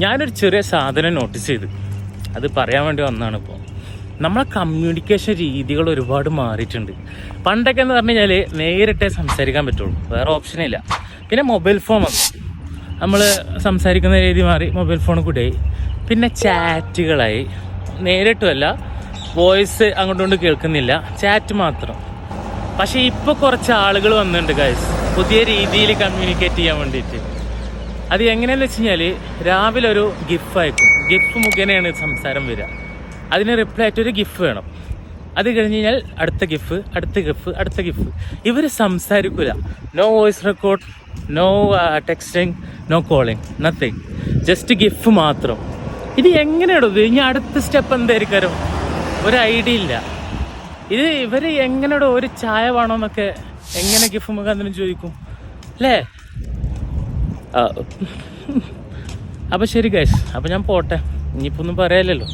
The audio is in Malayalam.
ഞാനൊരു ചെറിയ സാധനം നോട്ടീസ് ചെയ്ത്, അത് പറയാൻ വേണ്ടി വന്നതാണ്. ഇപ്പോൾ നമ്മളെ കമ്മ്യൂണിക്കേഷൻ രീതികൾ ഒരുപാട് മാറിയിട്ടുണ്ട്. പണ്ടൊക്കെ എന്ന് പറഞ്ഞു കഴിഞ്ഞാൽ നേരിട്ടേ സംസാരിക്കാൻ പറ്റുള്ളൂ, വേറെ ഓപ്ഷനില്ല. പിന്നെ മൊബൈൽ ഫോൺ വന്നു, നമ്മൾ സംസാരിക്കുന്ന രീതി മാറി, മൊബൈൽ ഫോൺ കൂടിയായി. പിന്നെ ചാറ്റുകളായി, നേരിട്ടുമല്ല, വോയിസ് അങ്ങോട്ടുകൊണ്ട് കേൾക്കുന്നില്ല, ചാറ്റ് മാത്രം. പക്ഷേ ഇപ്പോൾ കുറച്ച് ആളുകൾ വന്നിട്ടുണ്ട് ഗൈസ്, പുതിയ രീതിയിൽ കമ്മ്യൂണിക്കേറ്റ് ചെയ്യാൻ വേണ്ടിയിട്ട്. അത് എങ്ങനെയാണെന്ന് വെച്ച് കഴിഞ്ഞാൽ, രാവിലെ ഒരു ഗിഫ് അയക്കും, ഗിഫ് മുഖേനയാണ് സംസാരം വരിക. അതിന് റിപ്ലൈ ആയിട്ടൊരു ഗിഫ് വേണം. അത് കഴിഞ്ഞ് കഴിഞ്ഞാൽ അടുത്ത ഗിഫ്, അടുത്ത ഗിഫ്, അടുത്ത ഗിഫ്. ഇവർ സംസാരിക്കില്ല. No voice record, no texting, no calling, nothing, just GIF മാത്രം. ഇത് എങ്ങനെയാണോ ഇത്? ഇനി അടുത്ത സ്റ്റെപ്പ് എന്തായിരിക്കും? ഒരു ഐഡിയ ഇല്ല. ഇത് ഇവർ എങ്ങനെയാണോ ഒരു ചായ വേണമെന്നൊക്കെ എങ്ങനെ ഗിഫ് മുഖാന്തരം ചോദിക്കും അല്ലേ? അപ്പോൾ ശരി ഗൈസ്, അപ്പോൾ ഞാൻ പോട്ടെ, ഇനിയിപ്പോൾ ഒന്നും പറയാനില്ലല്ലോ.